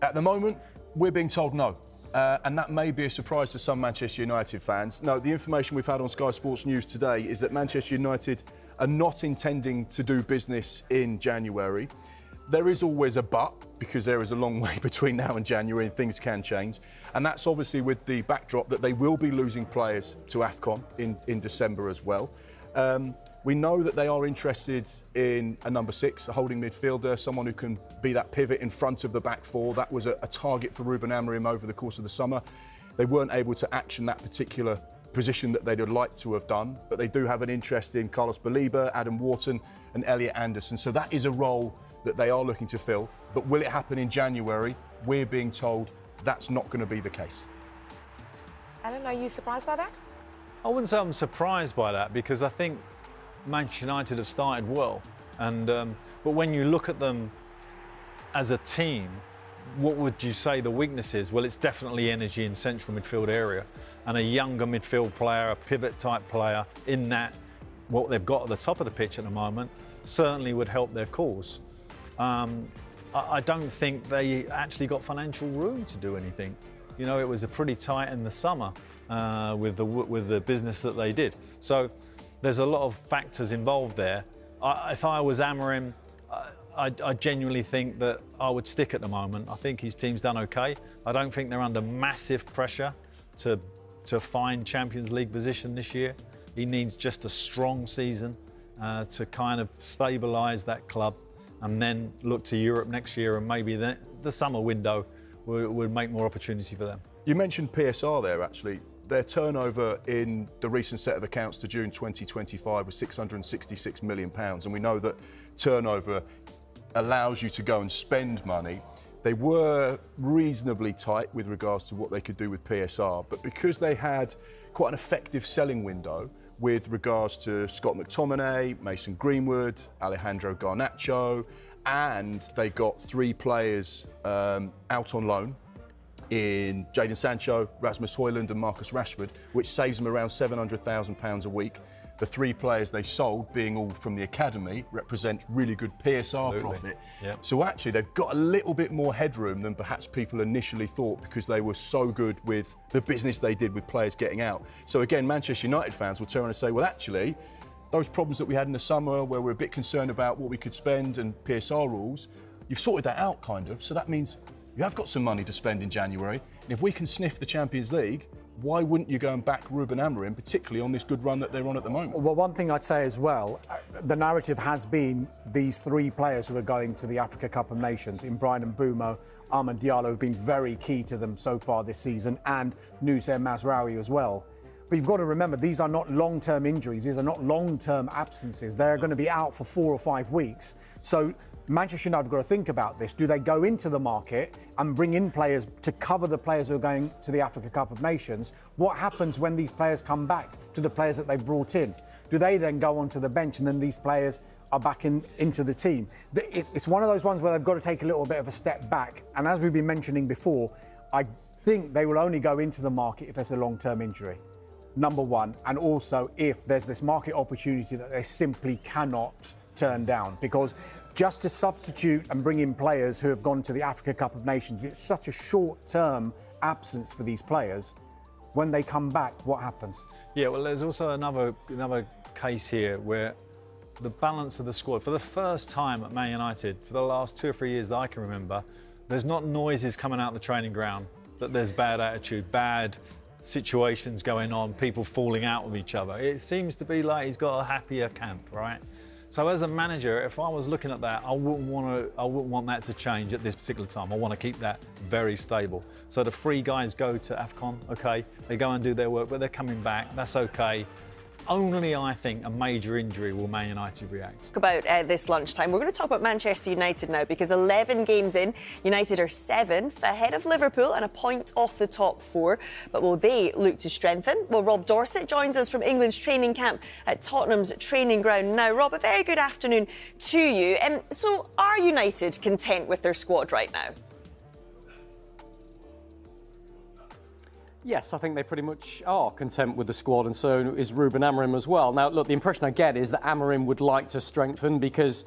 At the moment, we're being told no. And that may be a surprise to some Manchester United fans. No, the information we've had on Sky Sports News today is that Manchester United are not intending to do business in January. There is always a but, because there is a long way between now and January and things can change. And that's obviously with the backdrop that they will be losing players to AFCON in December as well. We know that they are interested in a number 6, a holding midfielder, someone who can be that pivot in front of the back four. That was a target for Ruben Amorim over the course of the summer. They weren't able to action that particular position that they'd like to have done, but they do have an interest in Carlos Baleba, Adam Wharton and Elliot Anderson. So that is a role that they are looking to fill. But will it happen in January? We're being told that's not going to be the case. Alan, are you surprised by that? I wouldn't say I'm surprised by that, because I think Manchester United have started well. But when you look at them as a team, what would you say the weakness is? Well, it's definitely energy in central midfield area, and a younger midfield player, a pivot type player in that, what they've got at the top of the pitch at the moment, certainly would help their cause. I don't think they actually got financial room to do anything. You know, it was a pretty tight in the summer with the business that they did. So there's a lot of factors involved there. If I was Amorim, I genuinely think that I would stick at the moment. I think his team's done okay. I don't think they're under massive pressure to find Champions League position this year. He needs just a strong season to kind of stabilise that club, and then look to Europe next year, and maybe the summer window would make more opportunity for them. You mentioned PSR there, actually. Their turnover in the recent set of accounts to June 2025 was £666 million. And we know that turnover allows you to go and spend money. They were reasonably tight with regards to what they could do with PSR, but because they had quite an effective selling window with regards to Scott McTominay, Mason Greenwood, Alejandro Garnacho, and they got 3 players out on loan in Jadon Sancho, Rasmus Højlund and Marcus Rashford, which saves them around £700,000 a week. The 3 players they sold, being all from the academy, represent really good PSR profit. Yep. So actually they've got a little bit more headroom than perhaps people initially thought, because they were so good with the business they did with players getting out. So again, Manchester United fans will turn and say, well, actually, those problems that we had in the summer where we're a bit concerned about what we could spend and PSR rules, you've sorted that out kind of. So that means you have got some money to spend in January. And if we can sniff the Champions League, why wouldn't you go and back Ruben Amorim, particularly on this good run that they're on at the moment? Well, one thing I'd say as well, the narrative has been these 3 players who are going to the Africa Cup of Nations, in Brian Mbeumo, Amad Diallo, have been very key to them so far this season, and Noussair Mazraoui as well. But you've got to remember, these are not long-term injuries, these are not long-term absences. They're going to be out for 4 or 5 weeks. So Manchester United have got to think about this. Do they go into the market and bring in players to cover the players who are going to the Africa Cup of Nations? What happens when these players come back to the players that they've brought in? Do they then go onto the bench and then these players are back into the team? It's one of those ones where they've got to take a little bit of a step back. And as we've been mentioning before, I think they will only go into the market if there's a long-term injury, number one. And also if there's this market opportunity that they simply cannot turn down. Because just to substitute and bring in players who have gone to the Africa Cup of Nations, it's such a short-term absence for these players. When they come back, what happens? Yeah, well, there's also another case here where the balance of the squad, for the first time at Man United, for the last 2 or 3 years that I can remember, there's not noises coming out the training ground that there's bad attitude, bad situations going on, people falling out with each other. It seems to be like he's got a happier camp, right? So as a manager, if I was looking at that, I wouldn't want that to change at this particular time. I want to keep that very stable. So the 3 guys go to AFCON, okay, they go and do their work, but they're coming back, that's okay. Only, I think, a major injury will Man United react. About this lunchtime, we're going to talk about Manchester United now, because 11 games in, United are 7th, ahead of Liverpool and a point off the top 4. But will they look to strengthen? Well, Rob Dorsett joins us from England's training camp at Tottenham's training ground now. Rob, a very good afternoon to you. So, are United content with their squad right now? Yes, I think they pretty much are content with the squad, and so is Ruben Amorim as well. Now, look, the impression I get is that Amorim would like to strengthen, because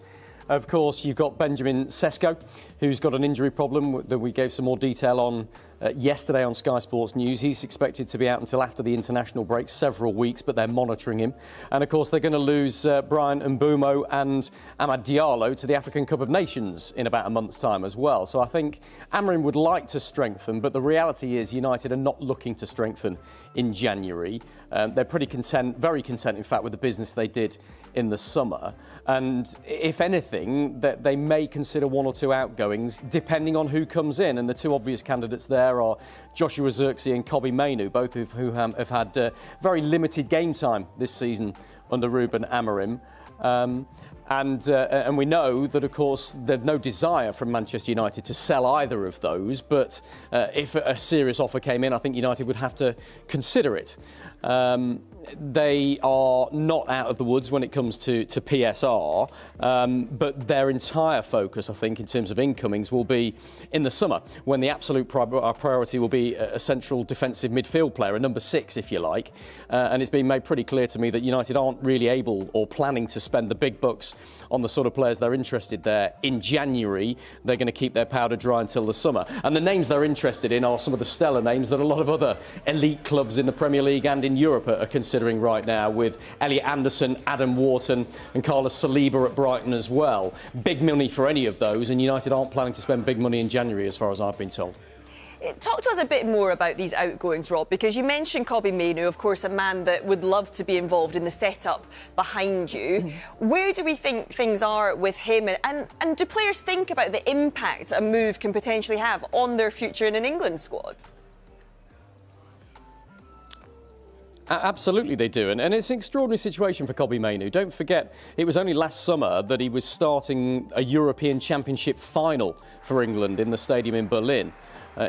Of course, you've got Benjamin Sesko, who's got an injury problem that we gave some more detail on yesterday on Sky Sports News. He's expected to be out until after the international break, several weeks, but they're monitoring him. And of course, they're going to lose Brian Mbeumo and Amad Diallo to the African Cup of Nations in about a month's time as well. So I think Amorim would like to strengthen, but the reality is United are not looking to strengthen in January. They're pretty content, very content, in fact, with the business they did in the summer. And if anything, that they may consider one or two outgoings, depending on who comes in. And the two obvious candidates there are Joshua Zirkzee and Kobbie Mainoo, both of who have had very limited game time this season under Ruben Amorim. And we know that, of course, there's no desire from Manchester United to sell either of those. But if a serious offer came in, I think United would have to consider it. They are not out of the woods when it comes to PSR, but their entire focus, I think, in terms of incomings will be in the summer, when the absolute priority will be a central defensive midfield player, a number 6, if you like. And it's been made pretty clear to me that United aren't really able or planning to spend the big bucks on the sort of players they're interested there in January. They're going to keep their powder dry until the summer. And the names they're interested in are some of the stellar names that a lot of other elite clubs in the Premier League and in Europe are considering right now, with Elliot Anderson, Adam Wharton and Carlos Saliba at Brighton as well. Big money for any of those, and United aren't planning to spend big money in January, as far as I've been told. Talk to us a bit more about these outgoings, Rob, because you mentioned Kobbie Mainoo, of course, a man that would love to be involved in the setup behind you. Where do we think things are with him? And do players think about the impact a move can potentially have on their future in an England squad? Absolutely they do, and it's an extraordinary situation for Kobbie Mainoo. Don't forget, it was only last summer that he was starting a European Championship final for England in the stadium in Berlin,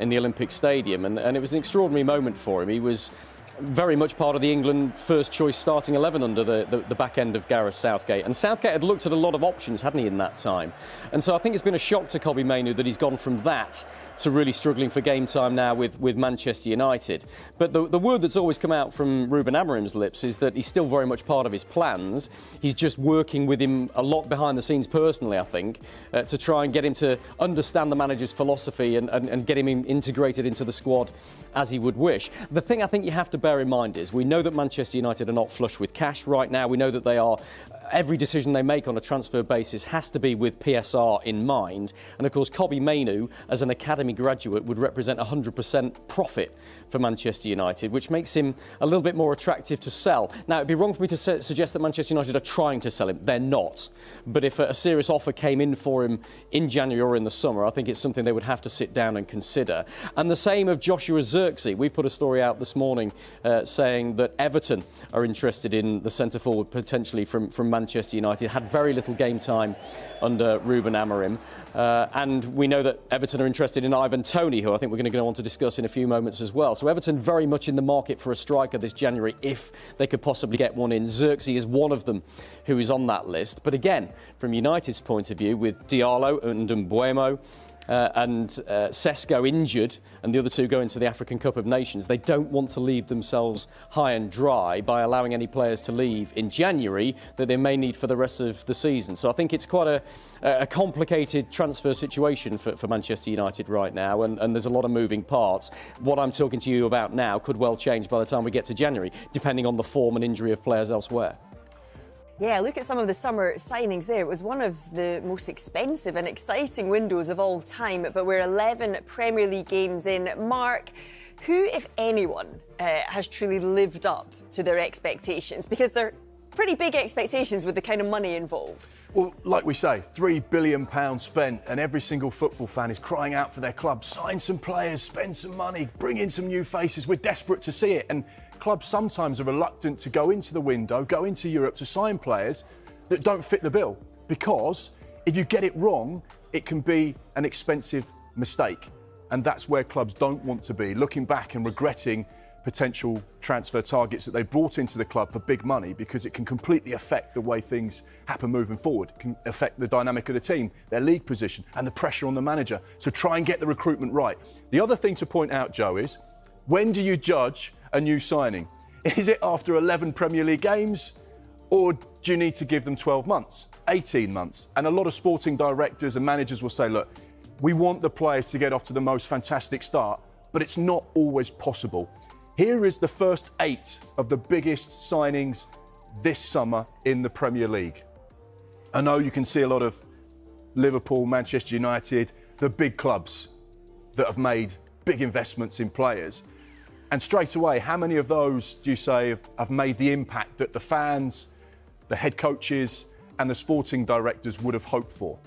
in the Olympic Stadium, and it was an extraordinary moment for him. He was very much part of the England first choice starting 11 under the back end of Gareth Southgate. And Southgate had looked at a lot of options, hadn't he, in that time? And so I think it's been a shock to Kobbie Mainoo that he's gone from that to really struggling for game time now with Manchester United. But the word that's always come out from Ruben Amorim's lips is that he's still very much part of his plans. He's just working with him a lot behind the scenes personally, I think, to try and get him to understand the manager's philosophy and get him integrated into the squad as he would wish. The thing I think you have to bear in mind is we know that Manchester United are not flush with cash right now. We know that they are. Every decision they make on a transfer basis has to be with PSR in mind. And of course, Kobbie Mainoo, as an academy graduate, would represent 100% profit for Manchester United, which makes him a little bit more attractive to sell. Now, it'd be wrong for me to suggest that Manchester United are trying to sell him. They're not. But if a serious offer came in for him in January or in the summer, I think it's something they would have to sit down and consider. And the same of Joshua Zirkzee. We put a story out this morning saying that Everton are interested in the centre forward potentially from Manchester United. Had very little game time under Ruben Amorim. And we know that Everton are interested in Ivan Toney, who I think we're going to go on to discuss in a few moments as well. So Everton very much in the market for a striker this January if they could possibly get one in. Zirkzee is one of them who is on that list. But again, from United's point of view, with Diallo and Mbeumo and Sesko injured and the other two going to the African Cup of Nations, they don't want to leave themselves high and dry by allowing any players to leave in January that they may need for the rest of the season. So I think it's quite a complicated transfer situation for Manchester United right now, and there's a lot of moving parts. What I'm talking to you about now could well change by the time we get to January, depending on the form and injury of players elsewhere. Yeah, look at some of the summer signings there. It was one of the most expensive and exciting windows of all time, but we're 11 Premier League games in. Mark, who, if anyone, has truly lived up to their expectations? Because they're pretty big expectations with the kind of money involved. Well, like we say, £3 billion spent, and every single football fan is crying out for their club. Sign some players, spend some money, bring in some new faces. We're desperate to see it. And clubs sometimes are reluctant to go into the window, go into Europe to sign players that don't fit the bill, because if you get it wrong, it can be an expensive mistake. And that's where clubs don't want to be, looking back and regretting potential transfer targets that they brought into the club for big money, because it can completely affect the way things happen moving forward. It can affect the dynamic of the team, their league position and the pressure on the manager. So try and get the recruitment right. The other thing to point out, Joe, is when do you judge a new signing? Is it after 11 Premier League games, or do you need to give them 12 months? 18 months. And a lot of sporting directors and managers will say, look, we want the players to get off to the most fantastic start, but it's not always possible. Here is the first 8 of the biggest signings this summer in the Premier League. I know you can see a lot of Liverpool, Manchester United, the big clubs that have made big investments in players. And straight away, how many of those do you say have made the impact that the fans, the head coaches and the sporting directors would have hoped for?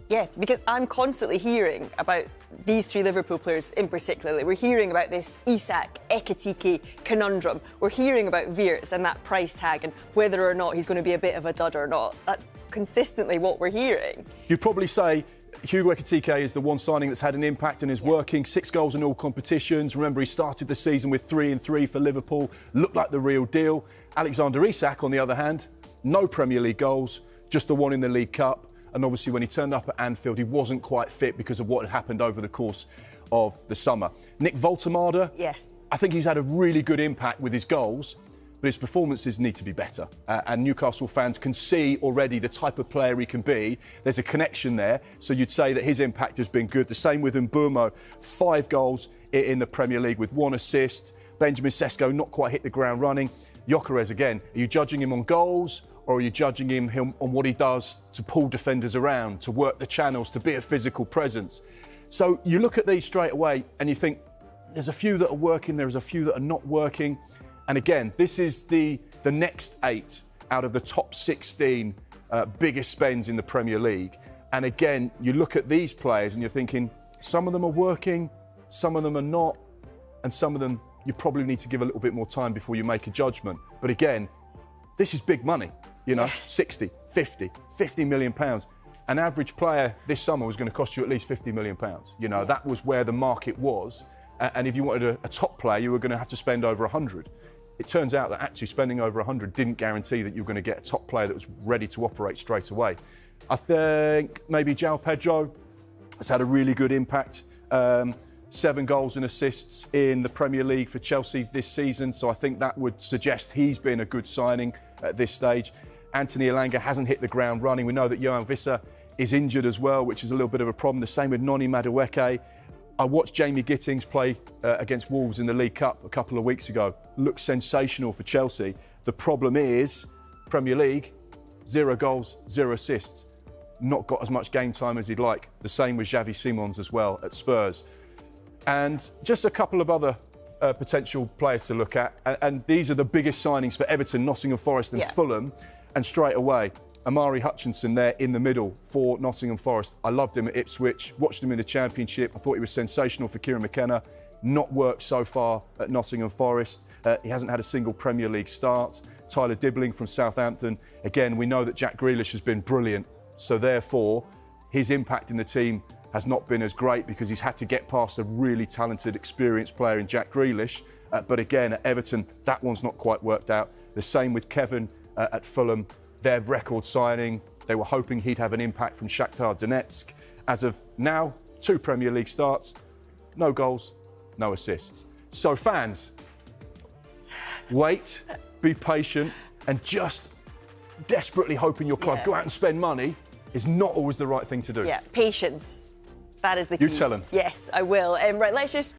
Yeah, because I'm constantly hearing about these 3 Liverpool players in particular. We're hearing about this Isak, Ekitike conundrum. We're hearing about Wirtz and that price tag and whether or not he's going to be a bit of a dud or not. That's consistently what we're hearing. You'd probably say Hugo Ekitike is the one signing that's had an impact and is working. 6 goals in all competitions. Remember, he started the season with 3 and 3 for Liverpool. Looked like the real deal. Alexander Isak, on the other hand, no Premier League goals, just the one in the League Cup. And obviously when he turned up at Anfield, he wasn't quite fit because of what had happened over the course of the summer. Nick Voltemade, I think he's had a really good impact with his goals, but his performances need to be better. And Newcastle fans can see already the type of player he can be. There's a connection there, so you'd say that his impact has been good. The same with Mbeumo, 5 goals in the Premier League with 1 assist. Benjamin Sesko not quite hit the ground running. Gyökeres, again, are you judging him on goals? Or are you judging him on what he does to pull defenders around, to work the channels, to be a physical presence? So you look at these straight away and you think, there's a few that are working, there's a few that are not working. And again, this is the next 8 out of the top 16 biggest spends in the Premier League. And again, you look at these players and you're thinking, some of them are working, some of them are not, and some of them you probably need to give a little bit more time before you make a judgment. But again, this is big money. 60, 50 million pounds. An average player this summer was going to cost you at least 50 million pounds. That was where the market was. And if you wanted a top player, you were going to have to spend over 100. It turns out that actually spending over 100 didn't guarantee that you were going to get a top player that was ready to operate straight away. I think maybe João Pedro has had a really good impact. 7 goals and assists in the Premier League for Chelsea this season. So I think that would suggest he's been a good signing at this stage. Anthony Elanga hasn't hit the ground running. We know that Johan Wissa is injured as well, which is a little bit of a problem. The same with Noni Madueke. I watched Jamie Gittings play against Wolves in the League Cup a couple of weeks ago. Looked sensational for Chelsea. The problem is, Premier League, 0 goals, 0 assists. Not got as much game time as he'd like. The same with Xavi Simons as well at Spurs. And just a couple of other potential players to look at. And these are the biggest signings for Everton, Nottingham Forest and Fulham. And straight away, Amari Hutchinson there in the middle for Nottingham Forest. I loved him at Ipswich, watched him in the Championship. I thought he was sensational for Kieran McKenna. Not worked so far at Nottingham Forest. He hasn't had a single Premier League start. Tyler Dibbling from Southampton. Again, we know that Jack Grealish has been brilliant. So therefore, his impact in the team has not been as great because he's had to get past a really talented, experienced player in Jack Grealish. But again, at Everton, that one's not quite worked out. The same with Kevin at Fulham. Their record signing, they were hoping he'd have an impact from Shakhtar Donetsk. As of now, 2 Premier League starts, no goals, no assists. So fans, wait, be patient, and just desperately hoping your club go out and spend money is not always the right thing to do. Yeah, patience. That is the key. You tell them. Yes, I will. Right, let's just